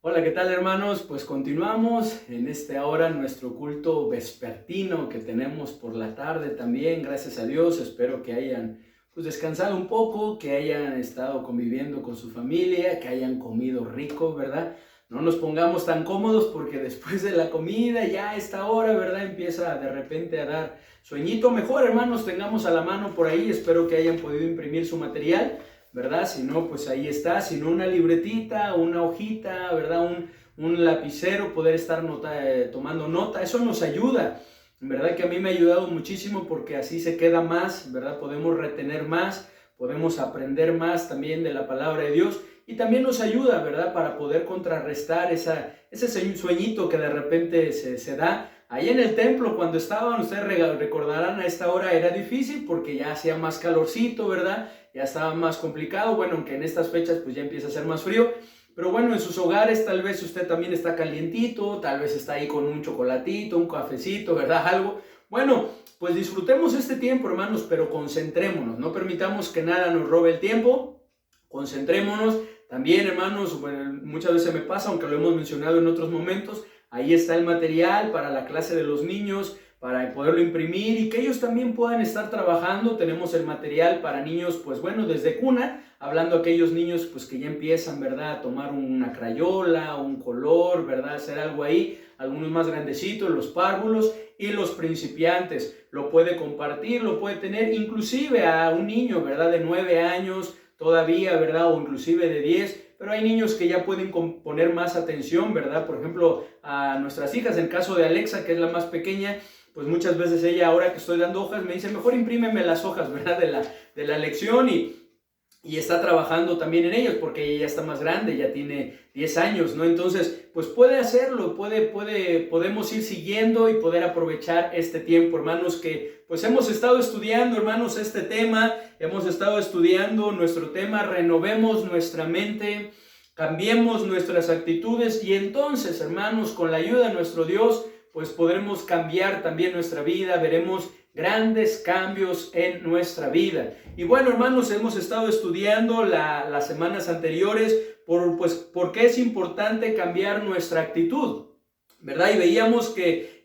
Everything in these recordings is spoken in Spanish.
Hola, ¿qué tal, hermanos? Pues continuamos en esta hora nuestro culto vespertino que tenemos por la tarde también, gracias a Dios. Espero que hayan descansado un poco, que hayan estado conviviendo con su familia, que hayan comido rico, ¿verdad? No nos pongamos tan cómodos porque después de la comida ya a esta hora, ¿verdad? Empieza de repente a dar sueñito. Mejor, hermanos, tengamos a la mano por ahí. Espero que hayan podido imprimir su material, ¿verdad? Si no, pues ahí está, si no, una libretita, una hojita, ¿verdad? Un lapicero, poder estar tomando nota, eso nos ayuda. En verdad que a mí me ha ayudado muchísimo porque así se queda más, ¿verdad? Podemos retener más, podemos aprender más también de la palabra de Dios y también nos ayuda, ¿verdad? Para poder contrarrestar ese sueñito que de repente se da. Ahí en el templo, cuando estaban, ustedes recordarán, a esta hora era difícil porque ya hacía más calorcito, ¿verdad? Ya estaba más complicado, bueno, aunque en estas fechas pues ya empieza a ser más frío, pero bueno, en sus hogares tal vez usted también está calientito, tal vez está ahí con un chocolatito, un cafecito, ¿verdad? Algo. Bueno, pues disfrutemos este tiempo, hermanos, pero concentrémonos, no permitamos que nada nos robe el tiempo, concentrémonos. También, hermanos, bueno, muchas veces me pasa, aunque lo hemos mencionado en otros momentos, ahí está el material para la clase de los niños, para poderlo imprimir y que ellos también puedan estar trabajando. Tenemos el material para niños, pues bueno, desde cuna, hablando a aquellos niños pues que ya empiezan, ¿verdad?, a tomar una crayola, un color, ¿verdad?, hacer algo ahí, algunos más grandecitos, los párvulos, y los principiantes. Lo puede compartir, lo puede tener inclusive a un niño, ¿verdad?, de 9 años todavía, ¿verdad?, o inclusive de 10, pero hay niños que ya pueden poner más atención, ¿verdad? Por ejemplo, a nuestras hijas, en el caso de Alexa, que es la más pequeña, pues muchas veces ella, ahora que estoy dando hojas, me dice, mejor imprímeme las hojas, ¿verdad?, de la lección, y está trabajando también en ellos, porque ella ya está más grande, ya tiene 10 años, ¿no? Entonces, pues puede hacerlo, podemos ir siguiendo y poder aprovechar este tiempo, hermanos, que pues hemos estado estudiando, hermanos, este tema, hemos estado estudiando nuestro tema, renovemos nuestra mente, cambiemos nuestras actitudes, y entonces, hermanos, con la ayuda de nuestro Dios, pues podremos cambiar también nuestra vida, veremos grandes cambios en nuestra vida. Y bueno, hermanos, hemos estado estudiando las semanas anteriores por qué es importante cambiar nuestra actitud, ¿verdad? Y veíamos que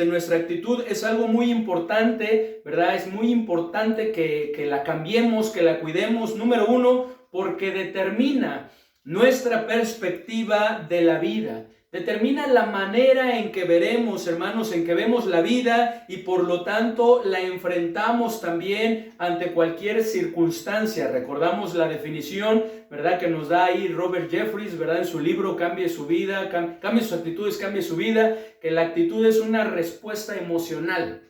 nuestra actitud es algo muy importante, ¿verdad? Es muy importante que la cambiemos, que la cuidemos. Número uno, porque determina nuestra perspectiva de la vida. Determina la manera en que veremos, hermanos, en que vemos la vida, y por lo tanto la enfrentamos también ante cualquier circunstancia. Recordamos la definición, ¿verdad?, que nos da ahí Robert Jeffries, ¿verdad?, en su libro Cambie su vida, cambie sus actitudes, cambie su vida, que la actitud es una respuesta emocional,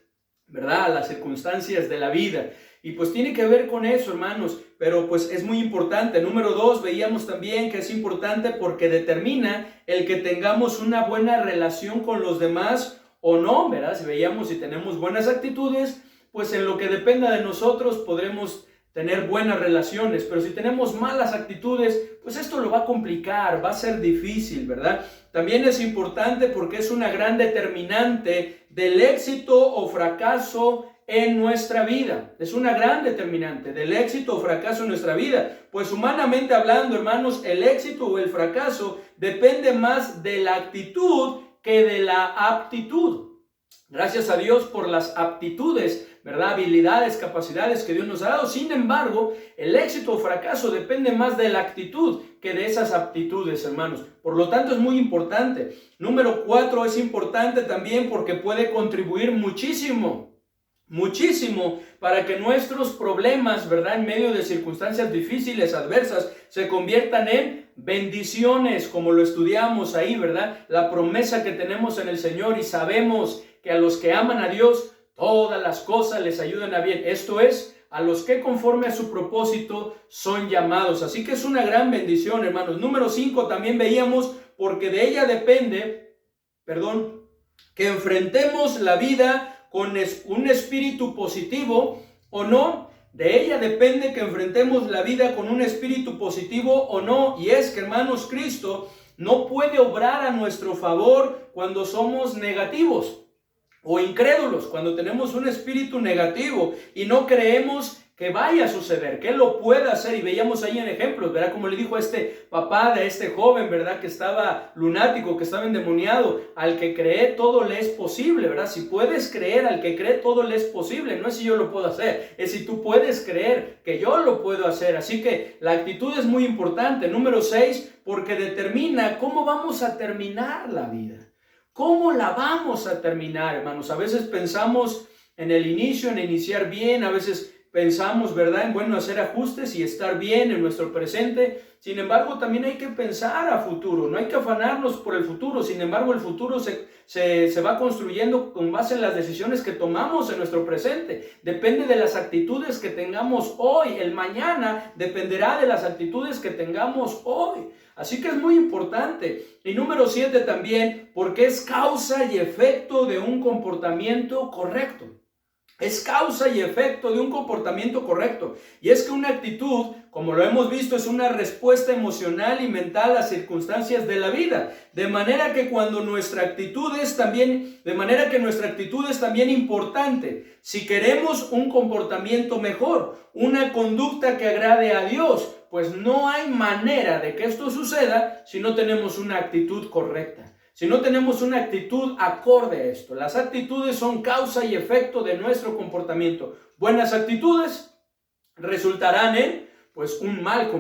¿verdad?, a las circunstancias de la vida. Y pues tiene que ver con eso, hermanos, pero pues es muy importante. Número dos, veíamos también que es importante porque determina el que tengamos una buena relación con los demás o no, ¿verdad? Si veíamos, si tenemos buenas actitudes, pues en lo que dependa de nosotros podremos tener buenas relaciones, pero si tenemos malas actitudes, pues esto lo va a complicar, va a ser difícil, ¿verdad? También es importante porque es una gran determinante del éxito o fracaso en nuestra vida. Es una gran determinante del éxito o fracaso en nuestra vida. Pues humanamente hablando, hermanos, el éxito o el fracaso depende más de la actitud que de la aptitud. Gracias a Dios por las aptitudes, ¿verdad?, habilidades, capacidades que Dios nos ha dado. Sin embargo, el éxito o fracaso depende más de la actitud que de esas aptitudes, hermanos. Por lo tanto, es muy importante. Número 4, es importante también porque puede contribuir muchísimo para que nuestros problemas, ¿verdad?, en medio de circunstancias difíciles, adversas, se conviertan en bendiciones, como lo estudiamos ahí, ¿verdad? La promesa que tenemos en el Señor, y sabemos que a los que aman a Dios, todas las cosas les ayudan a bien. Esto es, a los que conforme a su propósito son llamados. Así que es una gran bendición, hermanos. Número 5, también veíamos, porque de ella depende, que enfrentemos la vida con un espíritu positivo o no. De ella depende que enfrentemos la vida con un espíritu positivo o no. Y es que, hermanos, Cristo no puede obrar a nuestro favor cuando somos negativos o incrédulos, cuando tenemos un espíritu negativo y no creemos que vaya a suceder, que Él lo pueda hacer. Y veíamos ahí en ejemplos, ¿verdad? Como le dijo a este papá de este joven, ¿verdad? Que estaba lunático, que estaba endemoniado: al que cree todo le es posible, ¿verdad? Si puedes creer, al que cree todo le es posible. No es si yo lo puedo hacer, es si tú puedes creer que yo lo puedo hacer. Así que la actitud es muy importante. Número 6, porque determina cómo vamos a terminar la vida. ¿Cómo la vamos a terminar, hermanos? A veces pensamos en el inicio, en iniciar bien. A veces pensamos, ¿verdad?, en, bueno, hacer ajustes y estar bien en nuestro presente. Sin embargo, también hay que pensar a futuro. No hay que afanarnos por el futuro. Sin embargo, el futuro se va construyendo con base en las decisiones que tomamos en nuestro presente. Depende de las actitudes que tengamos hoy. El mañana dependerá de las actitudes que tengamos hoy. Así que es muy importante. Y número 7 también, porque es causa y efecto de un comportamiento correcto. Es causa y efecto de un comportamiento correcto. Y es que una actitud, como lo hemos visto, es una respuesta emocional y mental a circunstancias de la vida. De manera que nuestra actitud es también importante. Si queremos un comportamiento mejor, una conducta que agrade a Dios, pues no hay manera de que esto suceda si no tenemos una actitud correcta. Si no tenemos una actitud acorde a esto. Las actitudes son causa y efecto de nuestro comportamiento. Buenas actitudes resultarán en, pues, un buen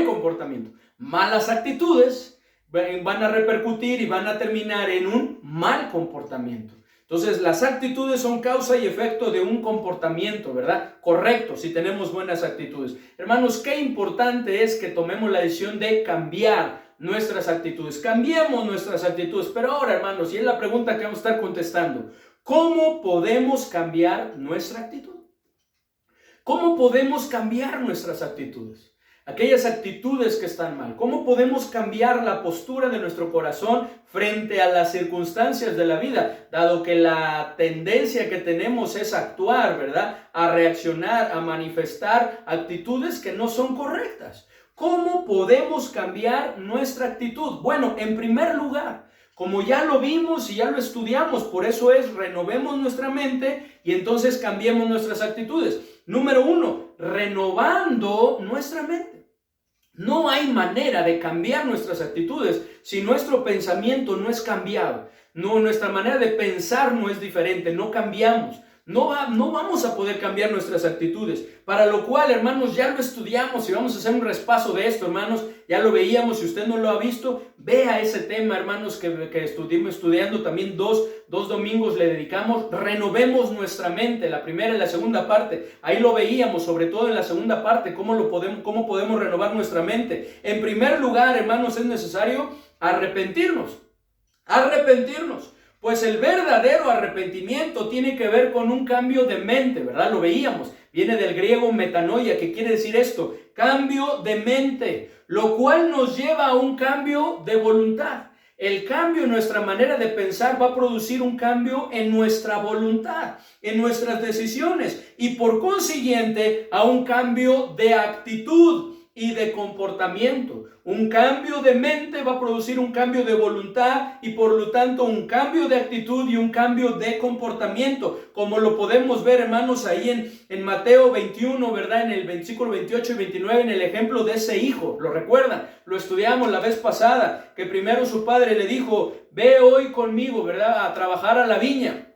comportamiento. Malas actitudes van a repercutir y van a terminar en un mal comportamiento. Entonces, las actitudes son causa y efecto de un comportamiento, ¿verdad? Correcto, si tenemos buenas actitudes. Hermanos, qué importante es que tomemos la decisión de cambiar nuestras actitudes. Cambiemos nuestras actitudes. Pero ahora, hermanos, y es la pregunta que vamos a estar contestando: ¿cómo podemos cambiar nuestra actitud? ¿Cómo podemos cambiar nuestras actitudes? Aquellas actitudes que están mal. ¿Cómo podemos cambiar la postura de nuestro corazón frente a las circunstancias de la vida? Dado que la tendencia que tenemos es actuar, ¿verdad?, a reaccionar, a manifestar actitudes que no son correctas. ¿Cómo podemos cambiar nuestra actitud? Bueno, en primer lugar, como ya lo vimos y ya lo estudiamos, por eso renovemos nuestra mente y entonces cambiemos nuestras actitudes. Número 1, renovando nuestra mente. No hay manera de cambiar nuestras actitudes si nuestro pensamiento no es cambiado. No, nuestra manera de pensar no es diferente, no cambiamos. No vamos a poder cambiar nuestras actitudes. Para lo cual, hermanos, ya lo estudiamos y vamos a hacer un repaso de esto, hermanos. Ya lo veíamos. Si usted no lo ha visto, vea ese tema, hermanos, que estuvimos estudiando. También dos domingos le dedicamos. Renovemos nuestra mente, la primera y la segunda parte. Ahí lo veíamos, sobre todo en la segunda parte, cómo podemos renovar nuestra mente. En primer lugar, hermanos, es necesario arrepentirnos. Pues el verdadero arrepentimiento tiene que ver con un cambio de mente, ¿verdad? Lo veíamos. Viene del griego metanoia, que quiere decir esto: cambio de mente, lo cual nos lleva a un cambio de voluntad. El cambio en nuestra manera de pensar va a producir un cambio en nuestra voluntad, en nuestras decisiones, y por consiguiente a un cambio de actitud y de comportamiento. Un cambio de mente va a producir un cambio de voluntad y por lo tanto un cambio de actitud y un cambio de comportamiento, como lo podemos ver, hermanos, ahí en Mateo 21, ¿verdad? En el versículo 28 y 29, en el ejemplo de ese hijo. ¿Lo recuerdan? Lo estudiamos la vez pasada, que primero su padre le dijo: ve hoy conmigo, ¿verdad?, a trabajar a la viña.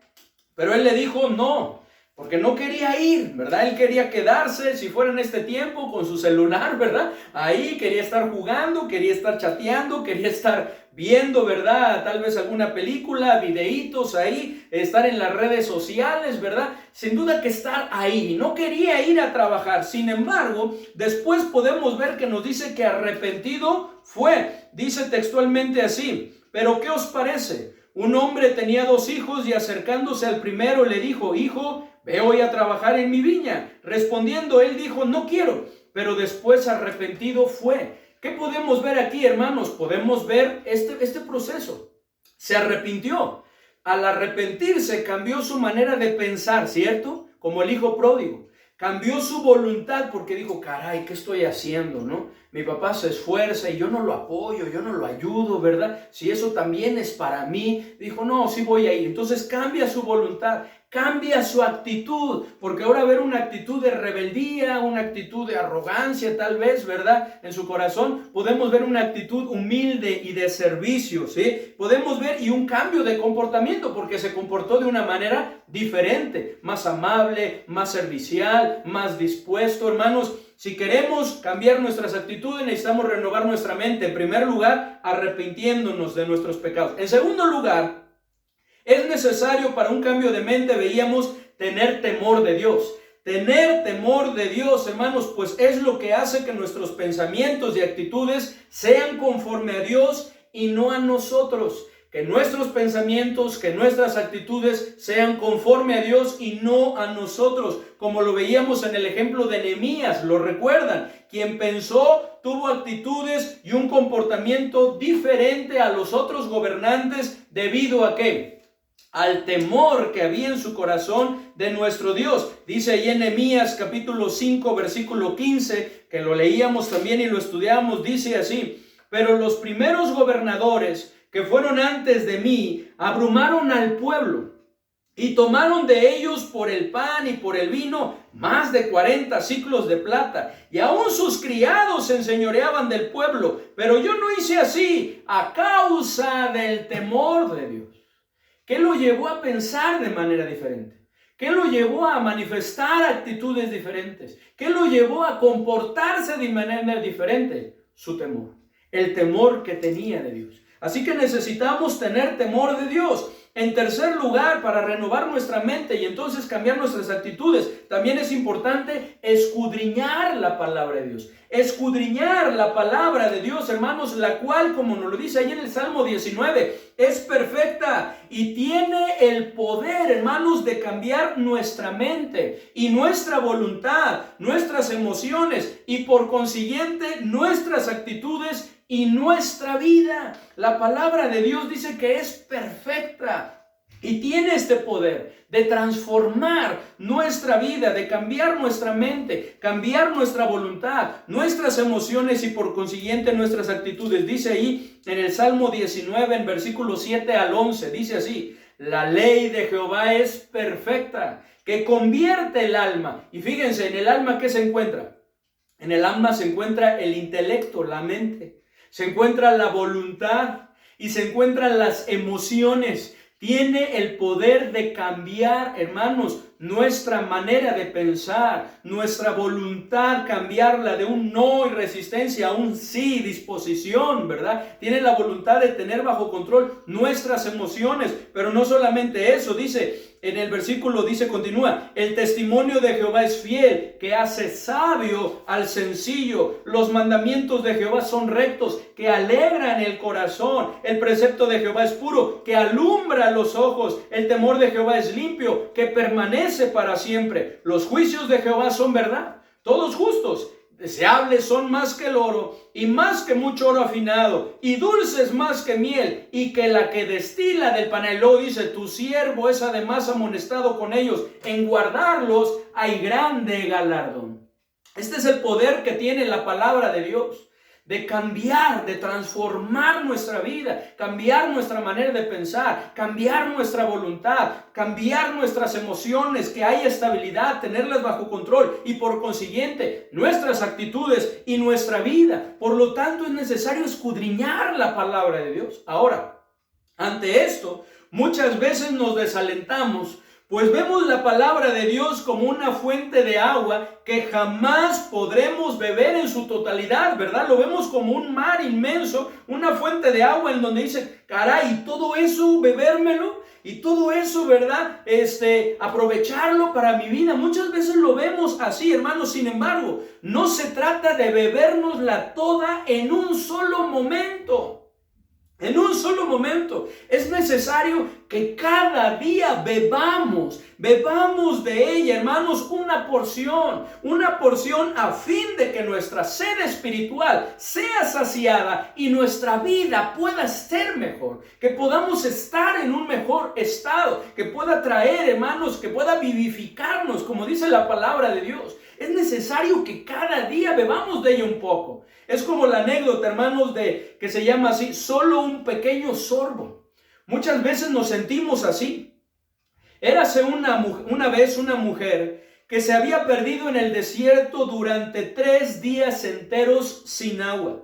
Pero él le dijo no, porque no quería ir, ¿verdad? Él quería quedarse, si fuera en este tiempo, con su celular, ¿verdad? Ahí quería estar jugando, quería estar chateando, quería estar viendo, ¿verdad?, tal vez alguna película, videitos ahí, estar en las redes sociales, ¿verdad? Sin duda que estar ahí. No quería ir a trabajar. Sin embargo, después podemos ver que nos dice que arrepentido fue. Dice textualmente así: ¿pero qué os parece? Un hombre tenía 2 hijos y acercándose al primero le dijo: hijo, ve hoy a trabajar en mi viña. Respondiendo él dijo: no quiero. Pero después arrepentido fue. ¿Qué podemos ver aquí, hermanos? Podemos ver este proceso. Se arrepintió. Al arrepentirse cambió su manera de pensar, ¿cierto? Como el hijo pródigo. Cambió su voluntad porque dijo: caray, ¿qué estoy haciendo, no? mi papá se esfuerza y yo no lo apoyo, yo no lo ayudo, ¿verdad? Si eso también es para mí, dijo, no, sí voy a ir. Entonces cambia su voluntad, cambia su actitud, porque ahora ver una actitud de rebeldía, una actitud de arrogancia tal vez, ¿verdad? En su corazón podemos ver una actitud humilde y de servicio, ¿sí? Podemos ver y un cambio de comportamiento porque se comportó de una manera diferente, más amable, más servicial, más dispuesto, hermanos. Si queremos cambiar nuestras actitudes, necesitamos renovar nuestra mente. En primer lugar, arrepintiéndonos de nuestros pecados. En segundo lugar, es necesario para un cambio de mente, veíamos, tener temor de Dios. Tener temor de Dios, hermanos, pues es lo que hace que nuestros pensamientos y actitudes sean conforme a Dios y no a nosotros. Que nuestros pensamientos, que nuestras actitudes sean conforme a Dios y no a nosotros. Como lo veíamos en el ejemplo de Nehemías, ¿lo recuerdan? Quien pensó, tuvo actitudes y un comportamiento diferente a los otros gobernantes. ¿Debido a qué? Al temor que había en su corazón de nuestro Dios. Dice ahí en Nehemías capítulo 5 versículo 15, que lo leíamos también y lo estudiamos, dice así: pero los primeros gobernadores que fueron antes de mí abrumaron al pueblo y tomaron de ellos por el pan y por el vino más de 40 siclos de plata, y aún sus criados se enseñoreaban del pueblo, pero yo no hice así a causa del temor de Dios. ¿Qué lo llevó a pensar de manera diferente? ¿Qué lo llevó a manifestar actitudes diferentes? ¿Qué lo llevó a comportarse de manera diferente? Su temor, el temor que tenía de Dios. Así que necesitamos tener temor de Dios. En tercer lugar, para renovar nuestra mente y entonces cambiar nuestras actitudes, también es importante escudriñar la palabra de Dios. Escudriñar la palabra de Dios, hermanos, la cual, como nos lo dice ahí en el Salmo 19, es perfecta y tiene el poder, hermanos, de cambiar nuestra mente y nuestra voluntad, nuestras emociones y por consiguiente nuestras actitudes y nuestra vida. La palabra de Dios dice que es perfecta y tiene este poder de transformar nuestra vida, de cambiar nuestra mente, cambiar nuestra voluntad, nuestras emociones y por consiguiente nuestras actitudes. Dice ahí en el Salmo 19, en versículos 7 al 11, dice así: la ley de Jehová es perfecta, que convierte el alma. Y fíjense, en el alma, ¿qué se encuentra? En el alma se encuentra el intelecto, la mente. Se encuentra la voluntad y se encuentran las emociones. Tiene el poder de cambiar, hermanos, nuestra manera de pensar, nuestra voluntad, cambiarla de un no y resistencia a un sí, disposición, ¿verdad? Tiene la voluntad de tener bajo control nuestras emociones, pero no solamente eso, dice, en el versículo dice, continúa, el testimonio de Jehová es fiel, que hace sabio al sencillo. Los mandamientos de Jehová son rectos, que alegran el corazón. El precepto de Jehová es puro, que alumbra los ojos. El temor de Jehová es limpio, que permanece para siempre. Los juicios de Jehová son verdad, todos justos. Deseables son más que el oro y más que mucho oro afinado y dulces más que miel y que la que destila del panal. Dice, tu siervo es además amonestado con ellos, en guardarlos hay grande galardón. Este es el poder que tiene la palabra de Dios, de cambiar, de transformar nuestra vida, cambiar nuestra manera de pensar, cambiar nuestra voluntad, cambiar nuestras emociones, que haya estabilidad, tenerlas bajo control y por consiguiente nuestras actitudes y nuestra vida. Por lo tanto, es necesario escudriñar la palabra de Dios. Ahora, ante esto, muchas veces nos desalentamos, pues vemos la palabra de Dios como una fuente de agua que jamás podremos beber en su totalidad, ¿verdad? Lo vemos como un mar inmenso, una fuente de agua en donde dice, caray, todo eso, bebérmelo, y todo eso, ¿verdad? Aprovecharlo para mi vida. Muchas veces lo vemos así, hermanos. Sin embargo, no se trata de bebérnosla toda en un solo momento. En un solo momento. Es necesario que cada día bebamos de ella, hermanos, una porción a fin de que nuestra sed espiritual sea saciada y nuestra vida pueda ser mejor, que podamos estar en un mejor estado, que pueda traer, hermanos, que pueda vivificarnos, como dice la palabra de Dios. Es necesario que cada día bebamos de ella un poco. Es como la anécdota, hermanos, que se llama así, solo un pequeño sorbo. Muchas veces nos sentimos así. Érase una vez una mujer que se había perdido en el desierto durante 3 días enteros sin agua.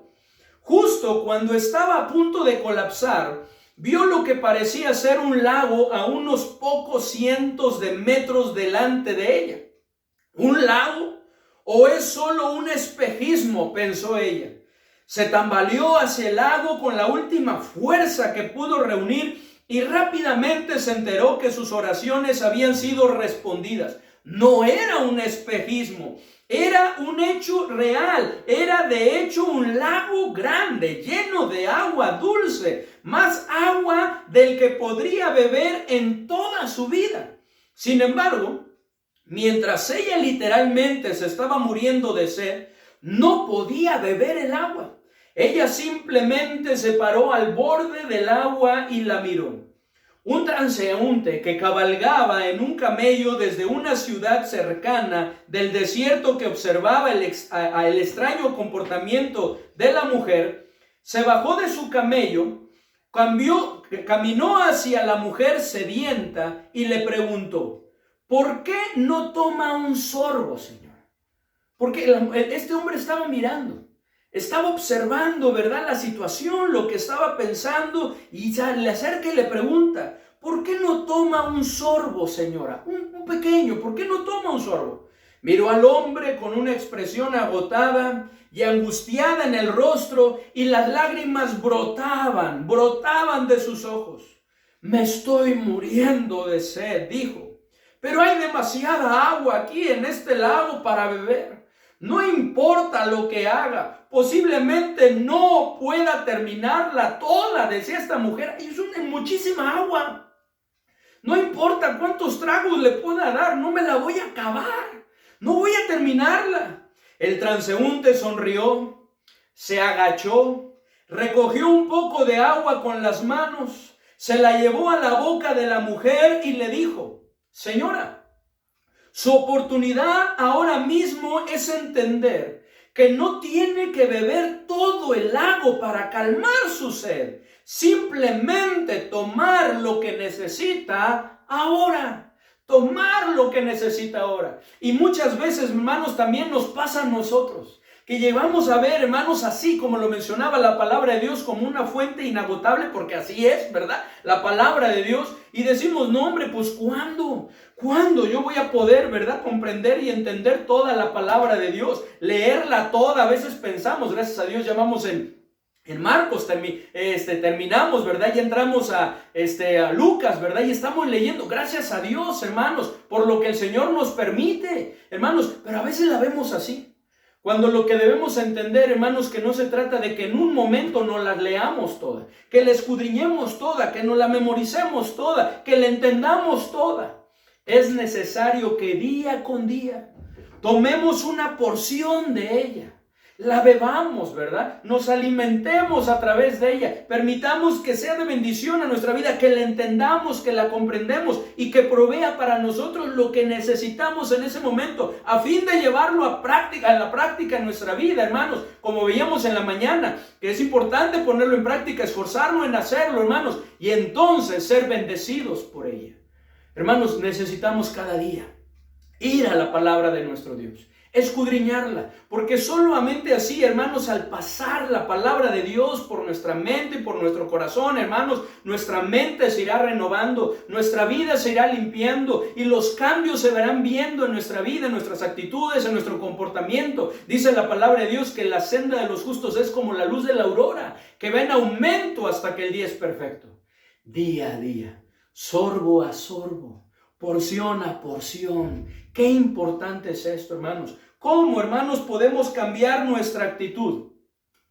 Justo cuando estaba a punto de colapsar, vio lo que parecía ser un lago a unos pocos cientos de metros delante de ella. ¿Un lago? ¿O es solo un espejismo?, pensó ella. Se tambaleó hacia el lago con la última fuerza que pudo reunir y rápidamente se enteró que sus oraciones habían sido respondidas. No era un espejismo, era un hecho real. Era de hecho un lago grande, lleno de agua dulce, más agua del que podría beber en toda su vida. Sin embargo, mientras ella literalmente se estaba muriendo de sed, no podía beber el agua. Ella simplemente se paró al borde del agua y la miró. Un transeúnte que cabalgaba en un camello desde una ciudad cercana del desierto que observaba el extraño comportamiento de la mujer, se bajó de su camello, caminó hacia la mujer sedienta y le preguntó: ¿por qué no toma un sorbo, señora? Porque este hombre estaba mirando. Estaba observando, ¿verdad?, la situación, lo que estaba pensando, y ya le acerca y le pregunta: ¿por qué no toma un sorbo, señora? Un pequeño, ¿por qué no toma un sorbo? Miró al hombre con una expresión agotada y angustiada en el rostro, y las lágrimas brotaban de sus ojos. Me estoy muriendo de sed, dijo, pero hay demasiada agua aquí en este lago para beber. No importa lo que haga, posiblemente no pueda terminarla toda, decía esta mujer. Es muchísima agua. No importa cuántos tragos le pueda dar, no me la voy a acabar. No voy a terminarla. El transeúnte sonrió, se agachó, recogió un poco de agua con las manos, se la llevó a la boca de la mujer y le dijo: señora, su oportunidad ahora mismo es entender que no tiene que beber todo el lago para calmar su sed. Simplemente tomar lo que necesita ahora. Tomar lo que necesita ahora. Y muchas veces, hermanos, también nos pasa a nosotros, que llegamos a ver, hermanos, así como lo mencionaba la palabra de Dios, como una fuente inagotable, porque así es, ¿verdad?, la palabra de Dios, y decimos: no, hombre, pues ¿cuándo yo voy a poder, verdad, comprender y entender toda la palabra de Dios, leerla toda? A veces pensamos, gracias a Dios, ya vamos en Marcos, terminamos, ¿verdad? Ya entramos a Lucas, ¿verdad? Y estamos leyendo, gracias a Dios, hermanos, por lo que el Señor nos permite, hermanos, pero a veces la vemos así. Cuando lo que debemos entender, hermanos, que no se trata de que en un momento nos la leamos toda, que la escudriñemos toda, que nos la memoricemos toda, que la entendamos toda. Es necesario que día con día tomemos una porción de ella, la bebamos, ¿verdad? Nos alimentemos a través de ella, permitamos que sea de bendición a nuestra vida, que la entendamos, que la comprendemos y que provea para nosotros lo que necesitamos en ese momento, a fin de llevarlo a la práctica en nuestra vida, hermanos, como veíamos en la mañana, que es importante ponerlo en práctica, esforzarnos en hacerlo, hermanos, y entonces ser bendecidos por ella. Hermanos, necesitamos cada día ir a la palabra de nuestro Dios, escudriñarla, porque solamente así, hermanos, al pasar la palabra de Dios por nuestra mente y por nuestro corazón, hermanos, nuestra mente se irá renovando, nuestra vida se irá limpiando y los cambios se verán viendo en nuestra vida, en nuestras actitudes, en nuestro comportamiento. Dice la palabra de Dios que la senda de los justos es como la luz de la aurora, que va en aumento hasta que el día es perfecto. Día a día, sorbo a sorbo, porción a porción. Qué importante es esto, hermanos. ¿Cómo, hermanos, podemos cambiar nuestra actitud?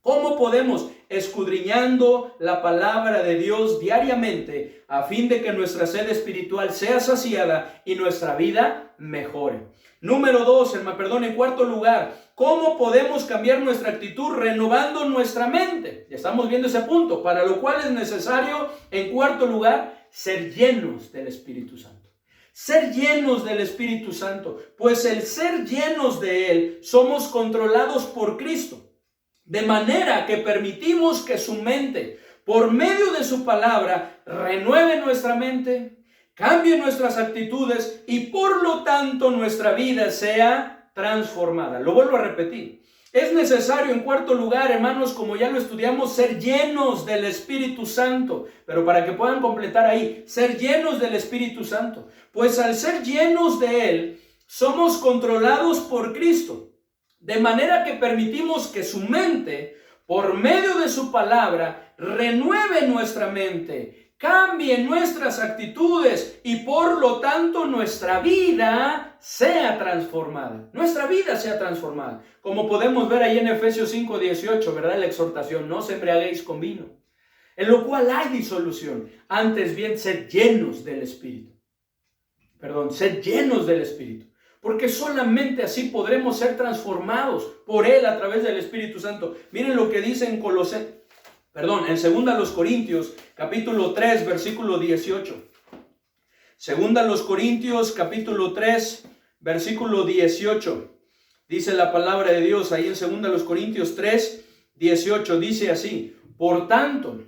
¿Cómo podemos? Escudriñando la palabra de Dios diariamente, a fin de que nuestra sed espiritual sea saciada y nuestra vida mejore. Número 2, en cuarto lugar, ¿cómo podemos cambiar nuestra actitud? Renovando nuestra mente. Ya estamos viendo ese punto, para lo cual es necesario, en cuarto lugar, ser llenos del Espíritu Santo. Ser llenos del Espíritu Santo, pues el ser llenos de Él somos controlados por Cristo, de manera que permitimos que su mente, por medio de su palabra, renueve nuestra mente, cambie nuestras actitudes y por lo tanto nuestra vida sea transformada. Lo vuelvo a repetir. Es necesario, en cuarto lugar, hermanos, como ya lo estudiamos, ser llenos del Espíritu Santo. Pero para que puedan completar ahí, ser llenos del Espíritu Santo. Pues al ser llenos de Él, somos controlados por Cristo. De manera que permitimos que su mente, por medio de su palabra, renueve nuestra mente, cambie nuestras actitudes y por lo tanto nuestra vida sea transformada. Nuestra vida sea transformada. Como podemos ver ahí en Efesios 5:18, ¿verdad? La exhortación, no os embriaguéis con vino, en lo cual hay disolución. Antes bien, sed llenos del Espíritu. Sed llenos del Espíritu. Porque solamente así podremos ser transformados por Él a través del Espíritu Santo. Miren lo que dice en en 2 Corintios, capítulo 3, versículo 18. 2 Corintios, capítulo 3, versículo 18. Dice la palabra de Dios ahí en 2 Corintios 3, 18. Dice así: por tanto,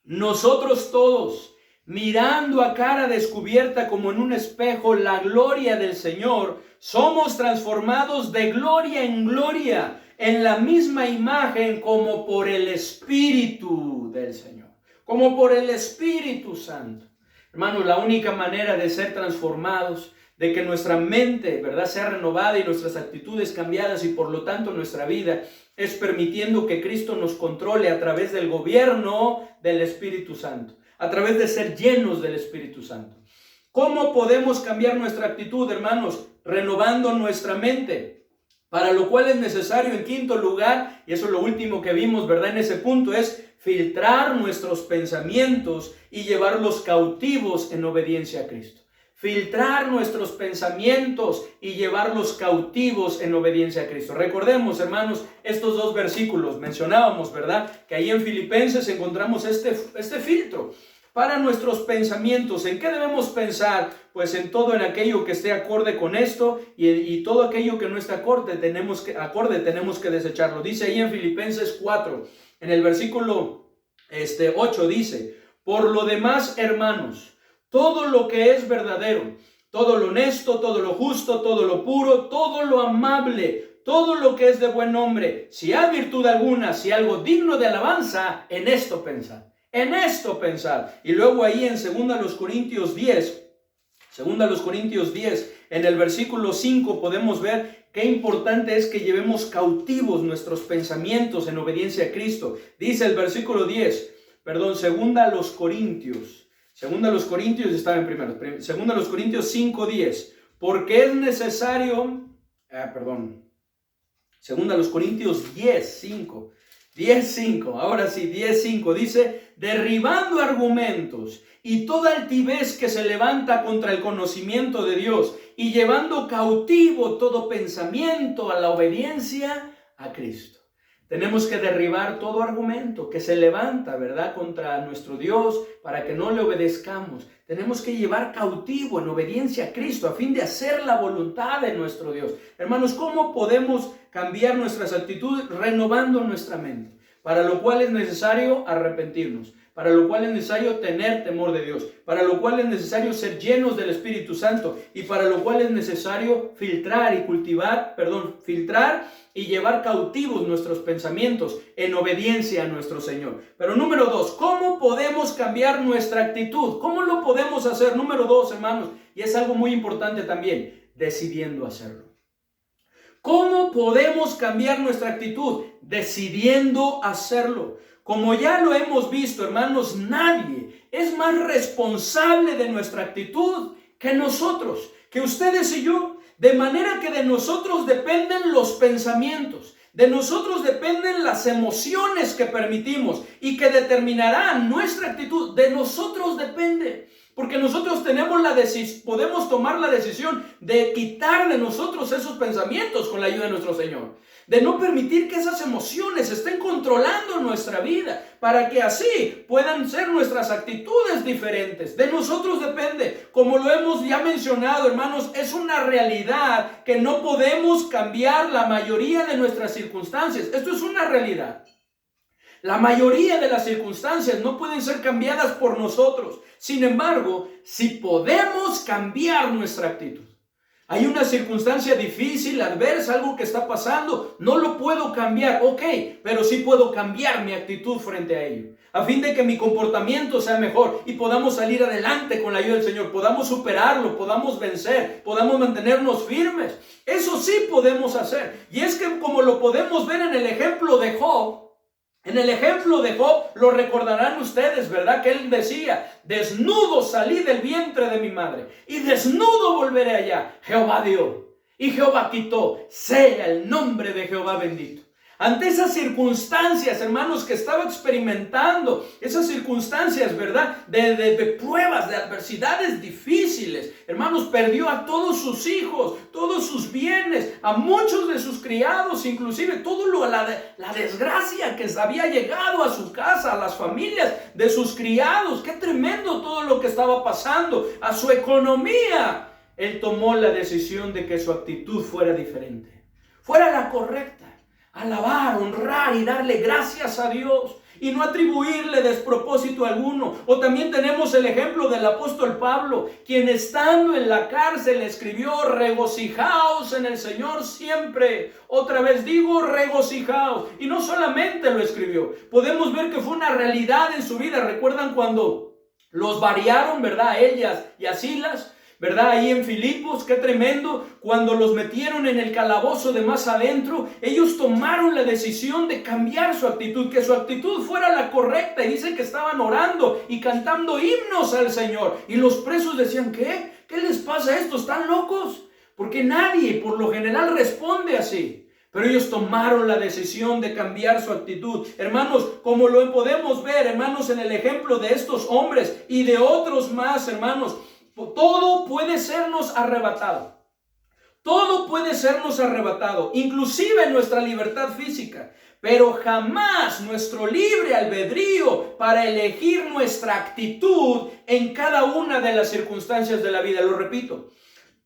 nosotros todos, mirando a cara descubierta como en un espejo la gloria del Señor, somos transformados de gloria en gloria, en la misma imagen como por el Espíritu del Señor, como por el Espíritu Santo. Hermanos, la única manera de ser transformados, de que nuestra mente, ¿verdad?, sea renovada y nuestras actitudes cambiadas y por lo tanto nuestra vida, es permitiendo que Cristo nos controle a través del gobierno del Espíritu Santo, a través de ser llenos del Espíritu Santo. ¿Cómo podemos cambiar nuestra actitud, hermanos? Renovando nuestra mente, para lo cual es necesario, en quinto lugar, y eso es lo último que vimos, ¿verdad?, en ese punto, es filtrar nuestros pensamientos y llevarlos cautivos en obediencia a Cristo. Filtrar nuestros pensamientos y llevarlos cautivos en obediencia a Cristo. Recordemos, hermanos, estos dos versículos. Mencionábamos, ¿verdad?, que ahí en Filipenses encontramos este filtro para nuestros pensamientos. ¿En qué debemos pensar? Pues en todo, en aquello que esté acorde con esto, y todo aquello que no esté acorde tenemos que desecharlo. Dice ahí en Filipenses 4, en el versículo 8, dice: por lo demás, hermanos, todo lo que es verdadero, todo lo honesto, todo lo justo, todo lo puro, todo lo amable, todo lo que es de buen nombre, si hay virtud alguna, si algo digno de alabanza, en esto pensad. En esto pensar. Y luego ahí en 2 Corintios 10, en el versículo 5 podemos ver qué importante es que llevemos cautivos nuestros pensamientos en obediencia a Cristo. Dice el versículo 10, 2 Corintios estaba en primero, 2 Corintios 5:10, porque es necesario, 2 Corintios 10:5, 10:5, ahora sí, 10:5, dice: derribando argumentos y toda altivez que se levanta contra el conocimiento de Dios y llevando cautivo todo pensamiento a la obediencia a Cristo. Tenemos que derribar todo argumento que se levanta, ¿verdad?, contra nuestro Dios para que no le obedezcamos. Tenemos que llevar cautivo en obediencia a Cristo a fin de hacer la voluntad de nuestro Dios. Hermanos, ¿cómo podemos cambiar nuestras actitudes? Renovando nuestra mente, para lo cual es necesario arrepentirnos, para lo cual es necesario tener temor de Dios, para lo cual es necesario ser llenos del Espíritu Santo y para lo cual es necesario filtrar y llevar cautivos nuestros pensamientos en obediencia a nuestro Señor. Pero número 2, ¿cómo podemos cambiar nuestra actitud? ¿Cómo lo podemos hacer? Número 2, hermanos, y es algo muy importante también, decidiendo hacerlo. ¿Cómo podemos cambiar nuestra actitud? Decidiendo hacerlo. Como ya lo hemos visto, hermanos, nadie es más responsable de nuestra actitud que nosotros, que ustedes y yo. De manera que de nosotros dependen los pensamientos, de nosotros dependen las emociones que permitimos y que determinarán nuestra actitud. De nosotros depende. Porque nosotros podemos tomar la decisión de quitar de nosotros esos pensamientos con la ayuda de nuestro Señor. De no permitir que esas emociones estén controlando nuestra vida, para que así puedan ser nuestras actitudes diferentes. De nosotros depende, como lo hemos ya mencionado, hermanos, es una realidad que no podemos cambiar la mayoría de nuestras circunstancias. Esto es una realidad. La mayoría de las circunstancias no pueden ser cambiadas por nosotros. Sin embargo, sí podemos cambiar nuestra actitud. Hay una circunstancia difícil, adversa, algo que está pasando, no lo puedo cambiar, ok, pero sí puedo cambiar mi actitud frente a ello, a fin de que mi comportamiento sea mejor y podamos salir adelante con la ayuda del Señor, podamos superarlo, podamos vencer, podamos mantenernos firmes. Eso sí podemos hacer. Y es que como lo podemos ver en el ejemplo de Job, lo recordarán ustedes, ¿verdad? Que él decía, desnudo salí del vientre de mi madre y desnudo volveré allá. Jehová dio y Jehová quitó, sea el nombre de Jehová bendito. Ante esas circunstancias, hermanos, que estaba experimentando, esas circunstancias, ¿verdad? De pruebas, de adversidades difíciles. Hermanos, perdió a todos sus hijos, todos sus bienes, a muchos de sus criados, inclusive la desgracia que había llegado a su casa, a las familias de sus criados. Qué tremendo todo lo que estaba pasando, a su economía. Él tomó la decisión de que su actitud fuera diferente, fuera la correcta. Alabar, honrar y darle gracias a Dios y no atribuirle despropósito alguno. O también tenemos el ejemplo del apóstol Pablo, quien estando en la cárcel escribió, regocijaos en el Señor siempre. Otra vez digo, regocijaos. Y no solamente lo escribió, podemos ver que fue una realidad en su vida. ¿Recuerdan cuando los variaron, verdad, a ellas y a Silas? ¿Verdad? Ahí en Filipos, qué tremendo, cuando los metieron en el calabozo de más adentro, ellos tomaron la decisión de cambiar su actitud, que su actitud fuera la correcta, y dice que estaban orando y cantando himnos al Señor, y los presos decían, ¿qué? ¿Qué les pasa a estos? ¿Están locos? Porque nadie por lo general responde así. Pero ellos tomaron la decisión de cambiar su actitud. Hermanos, como lo podemos ver, hermanos, en el ejemplo de estos hombres y de otros más, hermanos, todo puede sernos arrebatado. Todo puede sernos arrebatado, inclusive nuestra libertad física, pero jamás nuestro libre albedrío para elegir nuestra actitud en cada una de las circunstancias de la vida. Lo repito,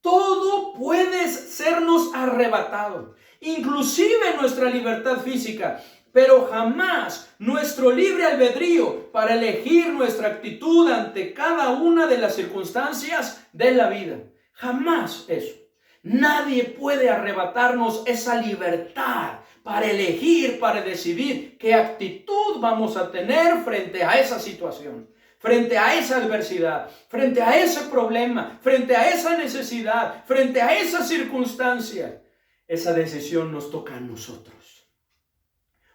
todo puede sernos arrebatado, inclusive nuestra libertad física, pero jamás nuestro libre albedrío para elegir nuestra actitud ante cada una de las circunstancias de la vida. Jamás eso. Nadie puede arrebatarnos esa libertad para elegir, para decidir qué actitud vamos a tener frente a esa situación, frente a esa adversidad, frente a ese problema, frente a esa necesidad, frente a esa circunstancia. Esa decisión nos toca a nosotros.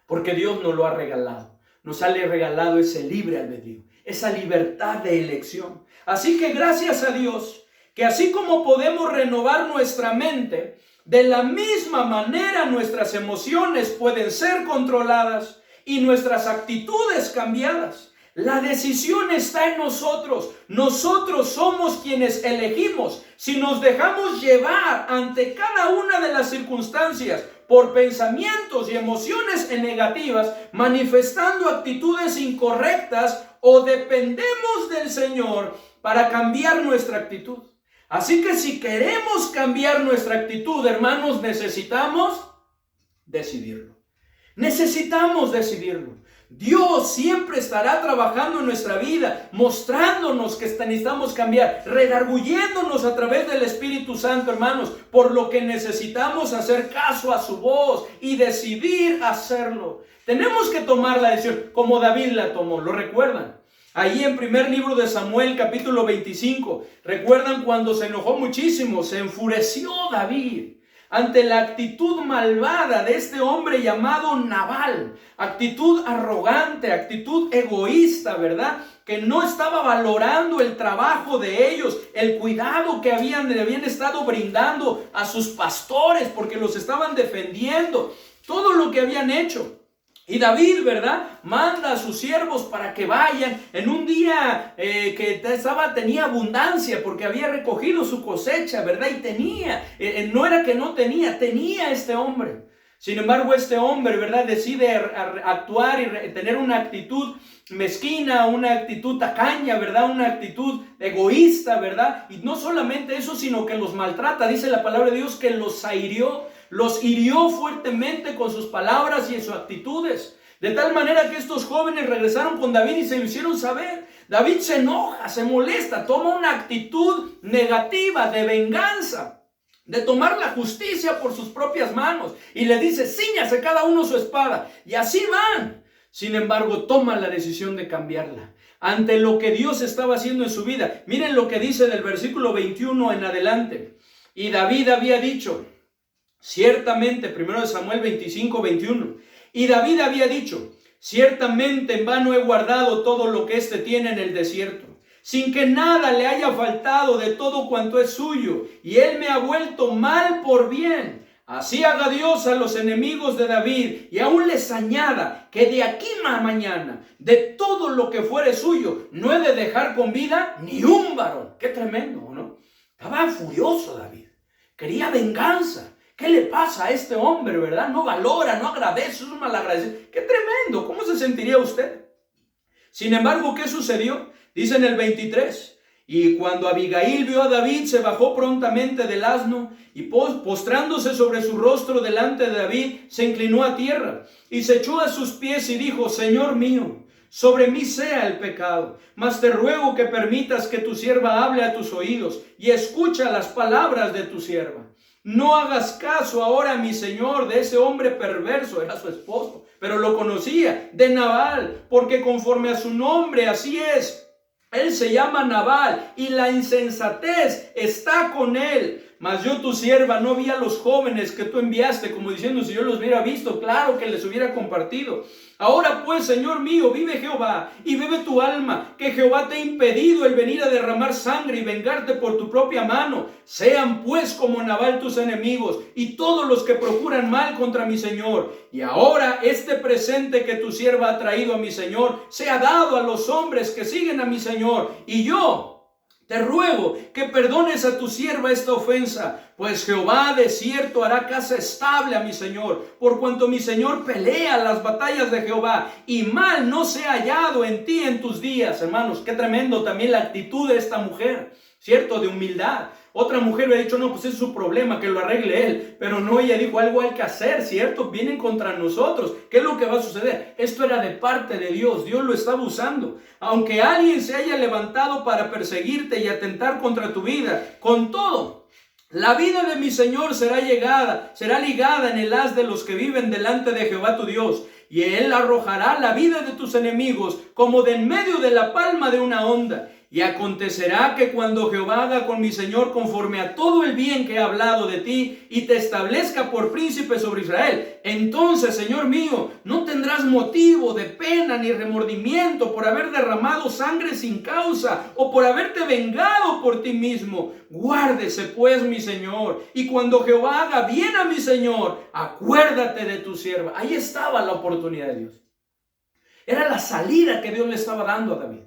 Porque Dios nos lo ha regalado. Nos ha regalado ese libre albedrío, esa libertad de elección. Así que gracias a Dios, que así como podemos renovar nuestra mente, de la misma manera nuestras emociones pueden ser controladas y nuestras actitudes cambiadas. La decisión está en nosotros. Nosotros somos quienes elegimos si nos dejamos llevar ante cada una de las circunstancias por pensamientos y emociones negativas, manifestando actitudes incorrectas, o dependemos del Señor para cambiar nuestra actitud. Así que si queremos cambiar nuestra actitud, hermanos, necesitamos decidirlo. Necesitamos decidirlo. Dios siempre estará trabajando en nuestra vida, mostrándonos que necesitamos cambiar, redarguyéndonos a través del Espíritu Santo, hermanos, por lo que necesitamos hacer caso a su voz y decidir hacerlo. Tenemos que tomar la decisión, como David la tomó, ¿lo recuerdan? Ahí en primer libro de Samuel, capítulo 25, ¿recuerdan cuando se enojó muchísimo? Se enfureció David ante la actitud malvada de este hombre llamado Nabal, actitud arrogante, actitud egoísta, ¿verdad? Que no estaba valorando el trabajo de ellos, el cuidado que le habían estado brindando a sus pastores porque los estaban defendiendo, todo lo que habían hecho. Y David, ¿verdad?, manda a sus siervos para que vayan en un día que tenía abundancia porque había recogido su cosecha, ¿verdad? Y no era que no tenía este hombre. Sin embargo, este hombre, ¿verdad?, decide actuar y tener una actitud mezquina, una actitud tacaña, ¿verdad?, una actitud egoísta, ¿verdad? Y no solamente eso, sino que los maltrata. Dice la palabra de Dios que los hirió fuertemente con sus palabras y en sus actitudes. De tal manera que estos jóvenes regresaron con David y se lo hicieron saber. David se enoja, se molesta, toma una actitud negativa de venganza, de tomar la justicia por sus propias manos. Y le dice, cíñase cada uno su espada. Y así van. Sin embargo, toma la decisión de cambiarla ante lo que Dios estaba haciendo en su vida. Miren lo que dice del versículo 21 en adelante. Y David había dicho, ciertamente, 1 Samuel 25, 21. Y David había dicho, ciertamente en vano he guardado todo lo que éste tiene en el desierto, sin que nada le haya faltado de todo cuanto es suyo, y él me ha vuelto mal por bien. Así haga Dios a los enemigos de David, y aún les añada que de aquí a mañana, de todo lo que fuere suyo, no he de dejar con vida ni un varón. Qué tremendo, ¿no? Estaba furioso David, quería venganza. ¿Qué le pasa a este hombre, verdad? No valora, no agradece, es un malagradecido. ¡Qué tremendo! ¿Cómo se sentiría usted? Sin embargo, ¿qué sucedió? Dice en el 23, y cuando Abigail vio a David, se bajó prontamente del asno y postrándose sobre su rostro delante de David, se inclinó a tierra y se echó a sus pies y dijo, Señor mío, sobre mí sea el pecado, mas te ruego que permitas que tu sierva hable a tus oídos y escucha las palabras de tu sierva. No hagas caso ahora, mi señor, de ese hombre perverso, era su esposo, pero lo conocía, de Nabal, porque conforme a su nombre, así es. Él se llama Nabal y la insensatez está con él. Mas yo, tu sierva, no vi a los jóvenes que tú enviaste, como diciendo, si yo los hubiera visto, claro que les hubiera compartido. Ahora pues, Señor mío, vive Jehová y vive tu alma, que Jehová te ha impedido el venir a derramar sangre y vengarte por tu propia mano. Sean pues como Nabal tus enemigos y todos los que procuran mal contra mi Señor. Y ahora este presente que tu sierva ha traído a mi Señor sea dado a los hombres que siguen a mi Señor. Y yo te ruego que perdones a tu sierva esta ofensa, pues Jehová de cierto hará casa estable a mi Señor, por cuanto mi Señor pelea las batallas de Jehová, y mal no se ha hallado en ti en tus días. Hermanos, qué tremendo también la actitud de esta mujer, ¿cierto? De humildad. Otra mujer le ha dicho, no, pues es su problema, que lo arregle él. Pero no, ella dijo, algo hay que hacer, ¿cierto? Vienen contra nosotros. ¿Qué es lo que va a suceder? Esto era de parte de Dios. Dios lo estaba usando. Aunque alguien se haya levantado para perseguirte y atentar contra tu vida, con todo, la vida de mi Señor será ligada en el haz de los que viven delante de Jehová tu Dios. Y él arrojará la vida de tus enemigos como de en medio de la palma de una onda. Y acontecerá que cuando Jehová haga con mi Señor conforme a todo el bien que ha hablado de ti y te establezca por príncipe sobre Israel, entonces, Señor mío, no tendrás motivo de pena ni remordimiento por haber derramado sangre sin causa o por haberte vengado por ti mismo. Guárdese pues, mi Señor, y cuando Jehová haga bien a mi Señor, acuérdate de tu sierva. Ahí estaba la oportunidad de Dios. Era la salida que Dios le estaba dando a David.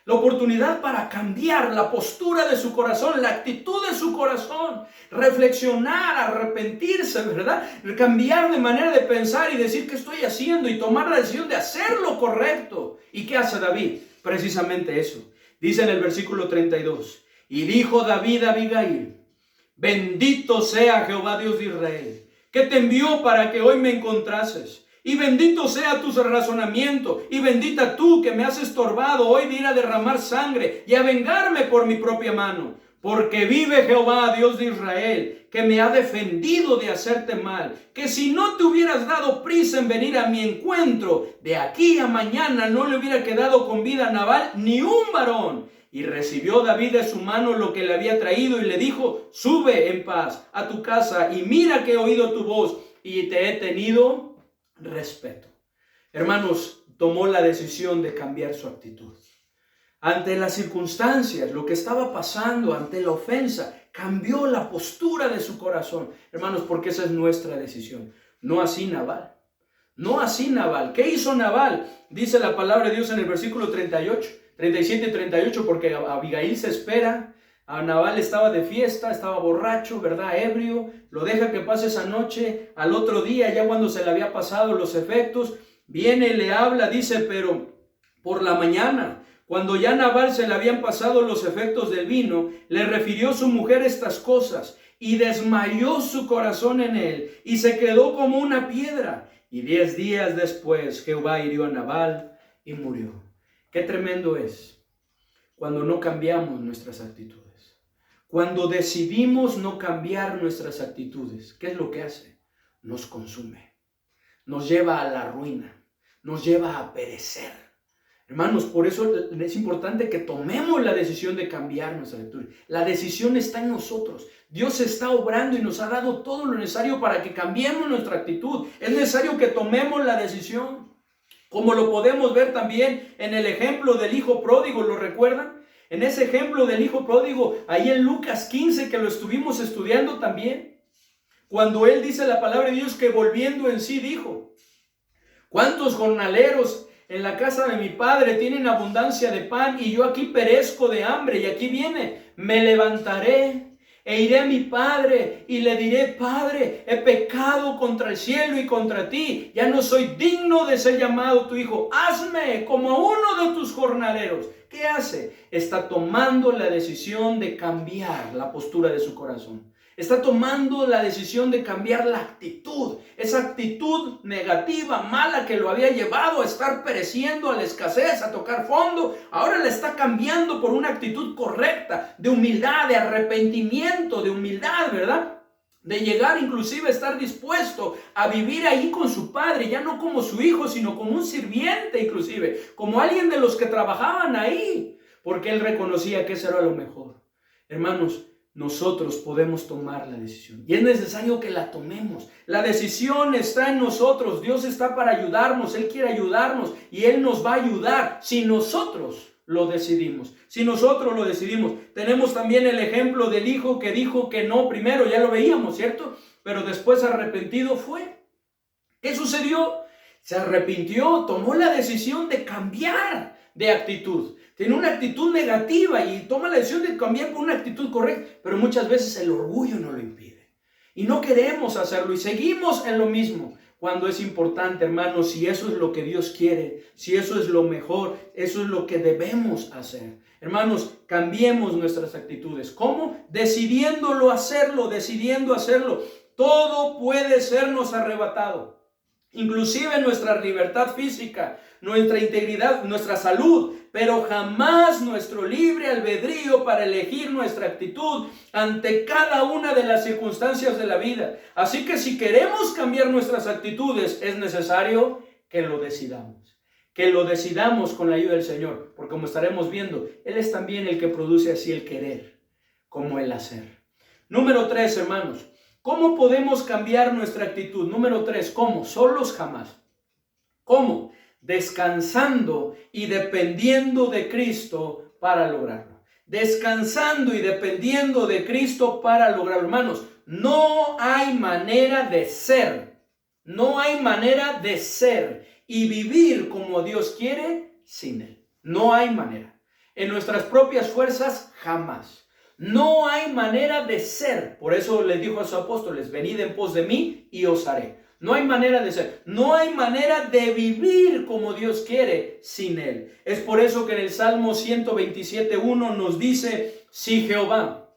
La oportunidad para cambiar la postura de su corazón, la actitud de su corazón, reflexionar, arrepentirse, ¿verdad? Cambiar de manera de pensar y decir qué estoy haciendo y tomar la decisión de hacer lo correcto. ¿Y qué hace David? Precisamente eso. Dice en el versículo 32, y dijo David a Abigail, bendito sea Jehová Dios de Israel, que te envió para que hoy me encontrases. Y bendito sea tu razonamiento, y bendita tú que me has estorbado hoy de ir a derramar sangre y a vengarme por mi propia mano. Porque vive Jehová, Dios de Israel, que me ha defendido de hacerte mal, que si no te hubieras dado prisa en venir a mi encuentro, de aquí a mañana no le hubiera quedado con vida a Nabal ni un varón. Y recibió David de su mano lo que le había traído y le dijo, sube en paz a tu casa y mira que he oído tu voz y te he tenido respeto. Hermanos, tomó la decisión de cambiar su actitud. Ante las circunstancias, lo que estaba pasando, ante la ofensa, cambió la postura de su corazón. Hermanos, porque esa es nuestra decisión. No así Nabal. No así Nabal. ¿Qué hizo Nabal? Dice la palabra de Dios en el versículo 38, 37 y 38, porque Abigail se espera. A Nabal estaba de fiesta, estaba borracho, ¿verdad? Ebrio. Lo deja que pase esa noche. Al otro día, ya cuando se le había pasado los efectos, viene y le habla, dice, pero por la mañana, cuando ya a Nabal se le habían pasado los efectos del vino, le refirió su mujer estas cosas y desmayó su corazón en él y se quedó como una piedra. Y 10 días después Jehová hirió a Nabal y murió. Qué tremendo es cuando no cambiamos nuestras actitudes. Cuando decidimos no cambiar nuestras actitudes, ¿qué es lo que hace? Nos consume, nos lleva a la ruina, nos lleva a perecer. Hermanos, por eso es importante que tomemos la decisión de cambiar nuestra actitud. La decisión está en nosotros. Dios está obrando y nos ha dado todo lo necesario para que cambiemos nuestra actitud. Es necesario que tomemos la decisión. Como lo podemos ver también en el ejemplo del hijo pródigo, ¿lo recuerdan? En ese ejemplo del hijo pródigo, ahí en Lucas 15, que lo estuvimos estudiando también. Cuando él dice la palabra de Dios que volviendo en sí dijo: ¿cuántos jornaleros en la casa de mi padre tienen abundancia de pan y yo aquí perezco de hambre? Y aquí viene: me levantaré e iré a mi padre y le diré: Padre, he pecado contra el cielo y contra ti, ya no soy digno de ser llamado tu hijo, hazme como uno de tus jornaleros. ¿Qué hace? Está tomando la decisión de cambiar la postura de su corazón. Está tomando la decisión de cambiar la actitud, esa actitud negativa, mala, que lo había llevado a estar pereciendo, a la escasez, a tocar fondo. Ahora la está cambiando por una actitud correcta, de humildad, de arrepentimiento, de humildad, ¿verdad? De llegar inclusive a estar dispuesto a vivir ahí con su padre, ya no como su hijo, sino como un sirviente inclusive, como alguien de los que trabajaban ahí, porque él reconocía que eso era lo mejor. Hermanos, nosotros podemos tomar la decisión y es necesario que la tomemos. La decisión está en nosotros. Dios está para ayudarnos, Él quiere ayudarnos y Él nos va a ayudar si nosotros lo decidimos. Si nosotros lo decidimos. Tenemos también el ejemplo del hijo que dijo que no primero, ya lo veíamos, ¿cierto? Pero después arrepentido fue. ¿Qué sucedió? Se arrepintió, tomó la decisión de cambiar de actitud. Tiene una actitud negativa y toma la decisión de cambiar por una actitud correcta, pero muchas veces el orgullo nos lo impide. Y no queremos hacerlo y seguimos en lo mismo. Cuando es importante, hermanos, si eso es lo que Dios quiere, si eso es lo mejor, eso es lo que debemos hacer. Hermanos, cambiemos nuestras actitudes. ¿Cómo? Decidiendo hacerlo. Todo puede sernos arrebatado. Inclusive nuestra libertad física, nuestra integridad, nuestra salud, pero jamás nuestro libre albedrío para elegir nuestra actitud ante cada una de las circunstancias de la vida. Así que si queremos cambiar nuestras actitudes, es necesario que lo decidamos con la ayuda del Señor, porque como estaremos viendo, Él es también el que produce así el querer como el hacer. Número 3, hermanos. ¿Cómo podemos cambiar nuestra actitud? Número 3, ¿cómo? Solos jamás. ¿Cómo? Descansando y dependiendo de Cristo para lograrlo. Descansando y dependiendo de Cristo para lograrlo. Hermanos, no hay manera de ser. No hay manera de ser y vivir como Dios quiere sin Él. No hay manera. En nuestras propias fuerzas, jamás. No hay manera de ser. Por eso les dijo a sus apóstoles: venid en pos de mí y os haré. No hay manera de ser. No hay manera de vivir como Dios quiere sin Él. Es por eso que en el Salmo 127:1 nos dice: si Jehová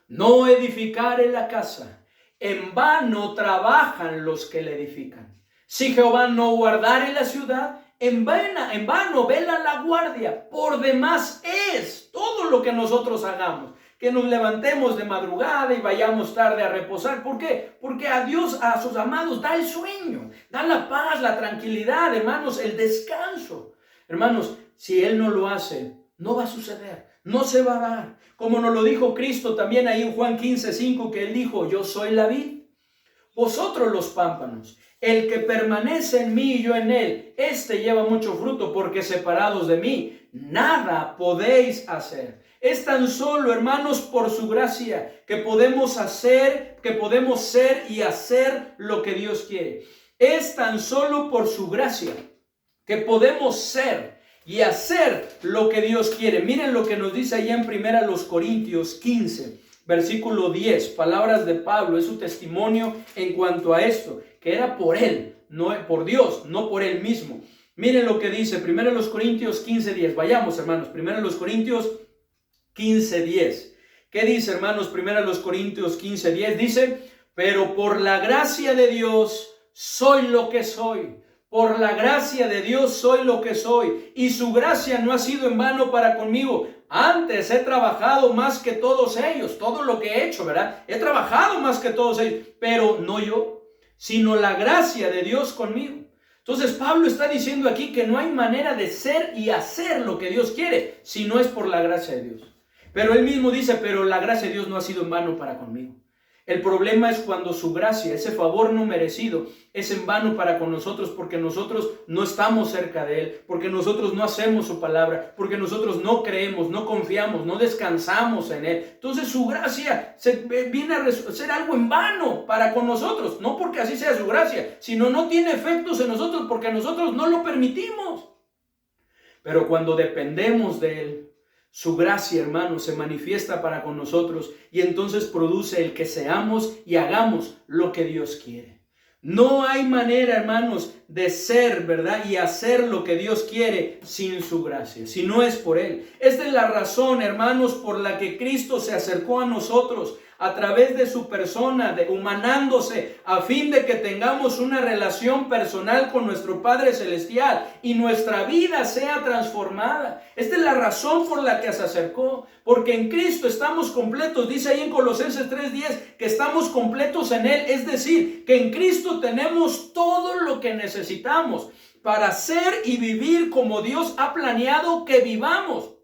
no edificare la casa, en vano trabajan los que la edifican. Si Jehová no guardare la ciudad, en vano vela la guardia. Por demás es todo lo que nosotros hagamos, que nos levantemos de madrugada y vayamos tarde a reposar. ¿Por qué? Porque a Dios, a sus amados, da el sueño, da la paz, la tranquilidad, hermanos, el descanso. Hermanos, si Él no lo hace, no va a suceder, no se va a dar. Como nos lo dijo Cristo también ahí en Juan 15:5, que Él dijo: yo soy la vid, vosotros los pámpanos. El que permanece en mí y yo en él, este lleva mucho fruto, porque separados de mí, nada podéis hacer. Es tan solo, hermanos, por su gracia que podemos hacer, que podemos ser y hacer lo que Dios quiere. Es tan solo por su gracia que podemos ser y hacer lo que Dios quiere. Miren lo que nos dice allá en 1 Corintios 15, versículo 10. Palabras de Pablo, es su testimonio en cuanto a esto, que era por él, no por Dios, no por él mismo. Miren lo que dice 1 Corintios 15, 10. Vayamos, hermanos, 1 Corintios 15, 10. ¿Qué dice, hermanos? 1 Corintios 15, 10 dice: pero por la gracia de Dios soy lo que soy. Por la gracia de Dios soy lo que soy. Y su gracia no ha sido en vano para conmigo. Antes he trabajado más que todos ellos. Todo lo que he hecho, ¿verdad? He trabajado más que todos ellos. Pero no yo, sino la gracia de Dios conmigo. Entonces Pablo está diciendo aquí que no hay manera de ser y hacer lo que Dios quiere, si no es por la gracia de Dios. Pero él mismo dice: pero la gracia de Dios no ha sido en vano para conmigo. El problema es cuando su gracia, ese favor no merecido, es en vano para con nosotros, porque nosotros no estamos cerca de Él, porque nosotros no hacemos su palabra, porque nosotros no creemos, no confiamos, no descansamos en Él. Entonces su gracia viene a ser algo en vano para con nosotros, no porque así sea su gracia, sino no tiene efectos en nosotros porque nosotros no lo permitimos. Pero cuando dependemos de Él, su gracia, hermanos, se manifiesta para con nosotros y entonces produce el que seamos y hagamos lo que Dios quiere. No hay manera, hermanos, de ser, ¿verdad? Y hacer lo que Dios quiere sin su gracia, si no es por Él. Esta es la razón, hermanos, por la que Cristo se acercó a nosotros a través de su persona, humanándose, a fin de que tengamos una relación personal con nuestro Padre Celestial y nuestra vida sea transformada. Esta es la razón por la que se acercó, porque en Cristo estamos completos. Dice ahí en Colosenses 3:10 que estamos completos en Él, es decir, que en Cristo tenemos todo lo que necesitamos para ser y vivir como Dios ha planeado que vivamos.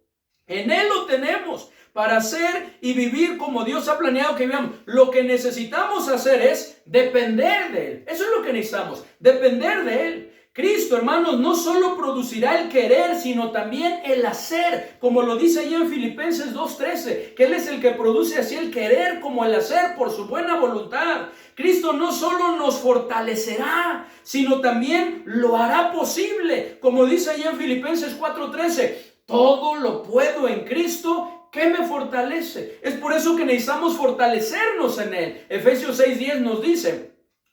En Él lo tenemos para ser y vivir como Dios ha planeado que vivamos. Lo que necesitamos hacer es depender de Él. Eso es lo que necesitamos, depender de Él. Cristo, hermanos, no solo producirá el querer, sino también el hacer, como lo dice ahí en Filipenses 2:13, que Él es el que produce así el querer como el hacer por su buena voluntad. Cristo no solo nos fortalecerá, sino también lo hará posible, como dice ahí en Filipenses 4:13, todo lo puedo en Cristo que me fortalece. Es por eso que necesitamos fortalecernos en Él. Efesios 6:10 nos dice: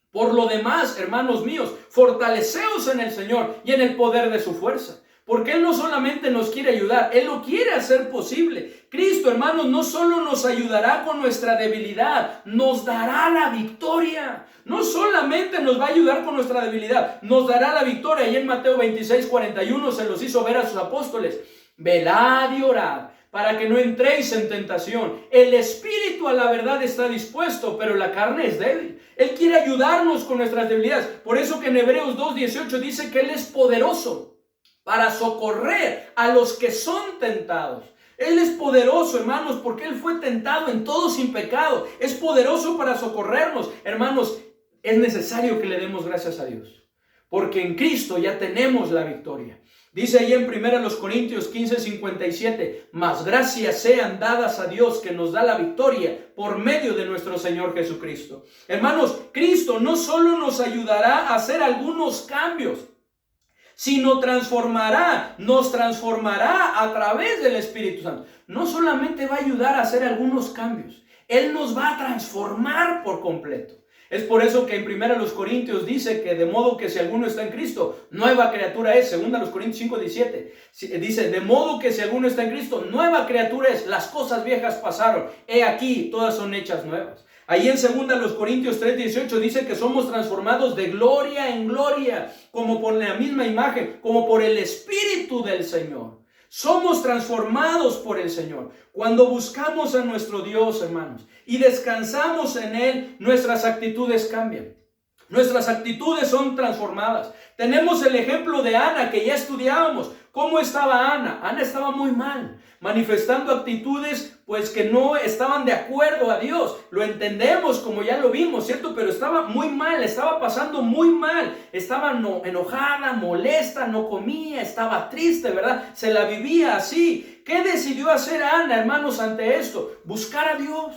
por lo demás, hermanos míos, fortaleceos en el Señor y en el poder de su fuerza. Porque Él no solamente nos quiere ayudar, Él lo quiere hacer posible. Cristo, hermanos, no solo nos ayudará con nuestra debilidad, nos dará la victoria. No solamente nos va a ayudar con nuestra debilidad, nos dará la victoria. Y en Mateo 26:41 se los hizo ver a sus apóstoles: velad y orad para que no entréis en tentación. El espíritu a la verdad está dispuesto, pero la carne es débil. Él quiere ayudarnos con nuestras debilidades. Por eso que en Hebreos 2:18 dice que Él es poderoso para socorrer a los que son tentados. Él es poderoso, hermanos, porque Él fue tentado en todo sin pecado. Es poderoso para socorrernos. Hermanos, es necesario que le demos gracias a Dios, porque en Cristo ya tenemos la victoria. Dice ahí en 1 Corintios 15:57, mas gracias sean dadas a Dios que nos da la victoria por medio de nuestro Señor Jesucristo. Hermanos, Cristo no solo nos ayudará a hacer algunos cambios, sino nos transformará a través del Espíritu Santo. No solamente va a ayudar a hacer algunos cambios, Él nos va a transformar por completo. Es por eso que en 1 Corintios dice que de modo que si alguno está en Cristo, nueva criatura es. 2 Corintios 5:17 dice: de modo que si alguno está en Cristo, nueva criatura es. Las cosas viejas pasaron, he aquí, todas son hechas nuevas. Ahí en 2 Corintios 3:18 dice que somos transformados de gloria en gloria, como por la misma imagen, como por el Espíritu del Señor. Somos transformados por el Señor. Cuando buscamos a nuestro Dios, hermanos, y descansamos en Él, nuestras actitudes cambian. Nuestras actitudes son transformadas. Tenemos el ejemplo de Ana, que ya estudiábamos. ¿Cómo estaba Ana? Ana estaba muy mal, manifestando actitudes pues que no estaban de acuerdo a Dios. Lo entendemos, como ya lo vimos, ¿cierto? Pero estaba muy mal, estaba pasando muy mal. Estaba enojada, molesta, no comía, estaba triste, ¿verdad? Se la vivía así. ¿Qué decidió hacer Ana, hermanos, ante esto? Buscar a Dios.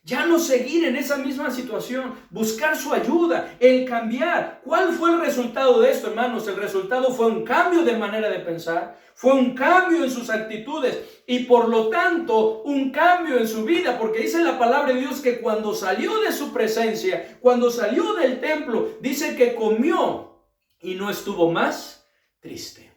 Ya no seguir en esa misma situación, buscar su ayuda, el cambiar. ¿Cuál fue el resultado de esto, hermanos? El resultado fue un cambio de manera de pensar, fue un cambio en sus actitudes y por lo tanto un cambio en su vida, porque dice la palabra de Dios que cuando salió de su presencia, cuando salió del templo, dice que comió y no estuvo más triste.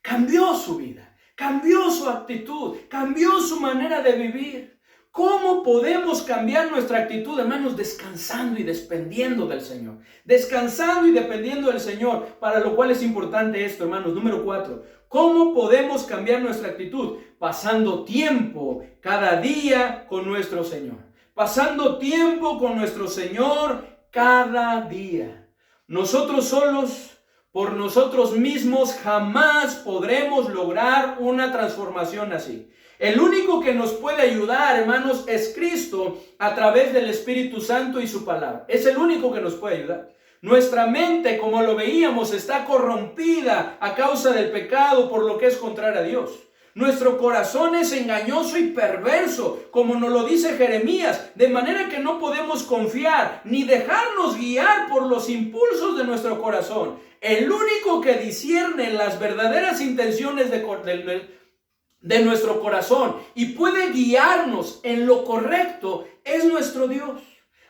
Cambió su vida, cambió su actitud, cambió su manera de vivir. ¿Cómo podemos cambiar nuestra actitud, hermanos? Descansando y dependiendo del Señor. Descansando y dependiendo del Señor, para lo cual es importante esto, hermanos. Número 4. ¿Cómo podemos cambiar nuestra actitud? Pasando tiempo cada día con nuestro Señor. Pasando tiempo con nuestro Señor cada día. Nosotros solos, por nosotros mismos, jamás podremos lograr una transformación así. El único que nos puede ayudar, hermanos, es Cristo a través del Espíritu Santo y su palabra. Es el único que nos puede ayudar. Nuestra mente, como lo veíamos, está corrompida a causa del pecado por lo que es contrario a Dios. Nuestro corazón es engañoso y perverso, como nos lo dice Jeremías, de manera que no podemos confiar ni dejarnos guiar por los impulsos de nuestro corazón. El único que discierne las verdaderas intenciones de nuestro corazón y puede guiarnos en lo correcto es nuestro Dios.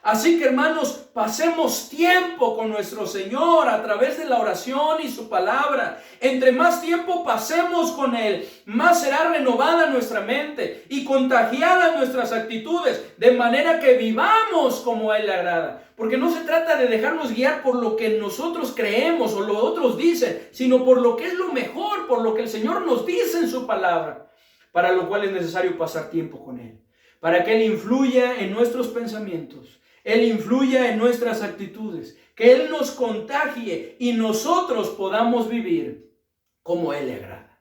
Así que, hermanos, pasemos tiempo con nuestro Señor a través de la oración y su palabra. Entre más tiempo pasemos con Él, más será renovada nuestra mente y contagiadas nuestras actitudes, de manera que vivamos como a Él le agrada. Porque no se trata de dejarnos guiar por lo que nosotros creemos o lo otros dicen, sino por lo que es lo mejor, por lo que el Señor nos dice en su palabra, para lo cual es necesario pasar tiempo con Él, para que Él influya en nuestros pensamientos, Él influya en nuestras actitudes, que Él nos contagie y nosotros podamos vivir como a Él le agrada.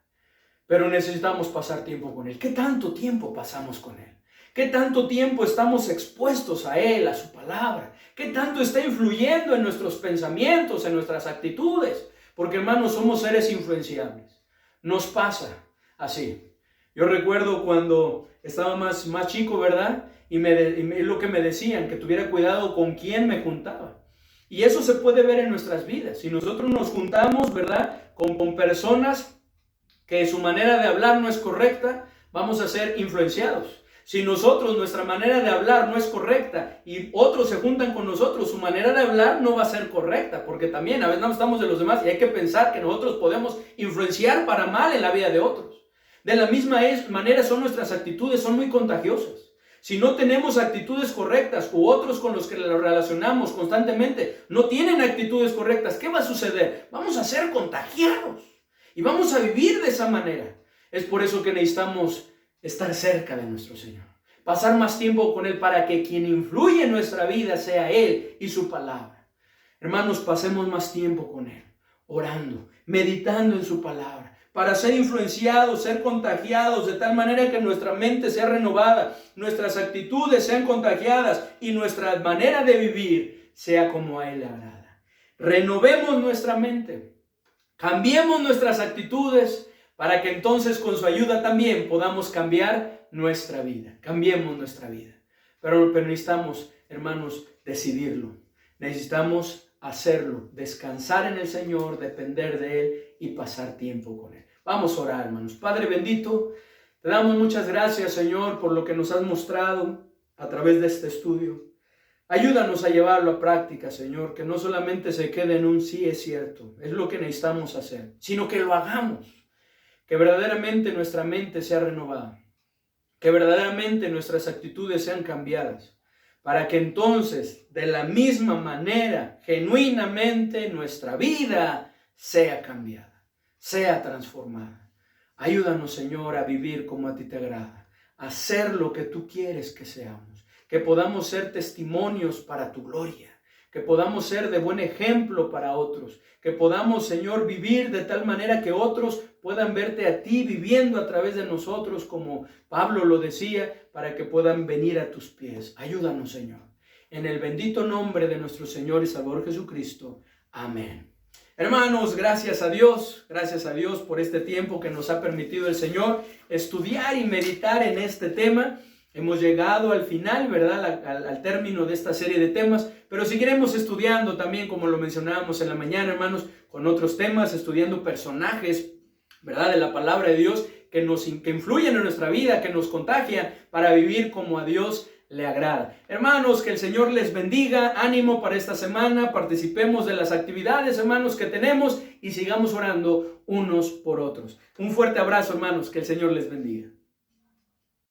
Pero necesitamos pasar tiempo con Él. ¿Qué tanto tiempo pasamos con Él? ¿Qué tanto tiempo estamos expuestos a Él, a su palabra? ¿Qué tanto está influyendo en nuestros pensamientos, en nuestras actitudes? Porque, hermanos, somos seres influenciables. Nos pasa así. Yo recuerdo cuando estaba más chico, ¿verdad? Y lo que me decían, que tuviera cuidado con quién me juntaba. Y eso se puede ver en nuestras vidas. Si nosotros nos juntamos, ¿verdad? Con personas que su manera de hablar no es correcta, vamos a ser influenciados. Si nosotros, nuestra manera de hablar no es correcta y otros se juntan con nosotros, su manera de hablar no va a ser correcta, porque también a veces no estamos de los demás y hay que pensar que nosotros podemos influenciar para mal en la vida de otros. De la misma manera son nuestras actitudes, son muy contagiosas. Si no tenemos actitudes correctas u otros con los que nos relacionamos constantemente no tienen actitudes correctas, ¿qué va a suceder? Vamos a ser contagiados y vamos a vivir de esa manera. Es por eso que necesitamos estar cerca de nuestro Señor, pasar más tiempo con Él para que quien influye en nuestra vida sea Él y su palabra. Hermanos, pasemos más tiempo con Él, orando, meditando en su palabra, para ser influenciados, ser contagiados, de tal manera que nuestra mente sea renovada, nuestras actitudes sean contagiadas y nuestra manera de vivir sea como a Él le agrada. Renovemos nuestra mente, cambiemos nuestras actitudes, para que entonces con su ayuda también podamos cambiar nuestra vida. Cambiemos nuestra vida. Pero necesitamos, hermanos, decidirlo. Necesitamos hacerlo, descansar en el Señor, depender de Él y pasar tiempo con Él. Vamos a orar, hermanos. Padre bendito, te damos muchas gracias, Señor, por lo que nos has mostrado a través de este estudio. Ayúdanos a llevarlo a práctica, Señor, que no solamente se quede en un sí es cierto, es lo que necesitamos hacer, sino que lo hagamos. Que verdaderamente nuestra mente sea renovada, que verdaderamente nuestras actitudes sean cambiadas, para que entonces de la misma manera, genuinamente, nuestra vida sea cambiada, sea transformada. Ayúdanos, Señor, a vivir como a ti te agrada, a hacer lo que tú quieres que seamos, que podamos ser testimonios para tu gloria, que podamos ser de buen ejemplo para otros, que podamos, Señor, vivir de tal manera que otros puedan verte a ti viviendo a través de nosotros, como Pablo lo decía, para que puedan venir a tus pies. Ayúdanos, Señor. En el bendito nombre de nuestro Señor y Salvador Jesucristo. Amén. Hermanos, gracias a Dios por este tiempo que nos ha permitido el Señor estudiar y meditar en este tema. hemos llegado al final, ¿verdad? Al término de esta serie de temas, pero seguiremos estudiando también, como lo mencionábamos en la mañana, hermanos, con otros temas, estudiando personajes, ¿verdad? De la palabra de Dios que influyen en nuestra vida, que nos contagian para vivir como a Dios le agrada. Hermanos, que el Señor les bendiga, ánimo para esta semana, participemos de las actividades, hermanos, que tenemos y sigamos orando unos por otros. Un fuerte abrazo, hermanos, que el Señor les bendiga.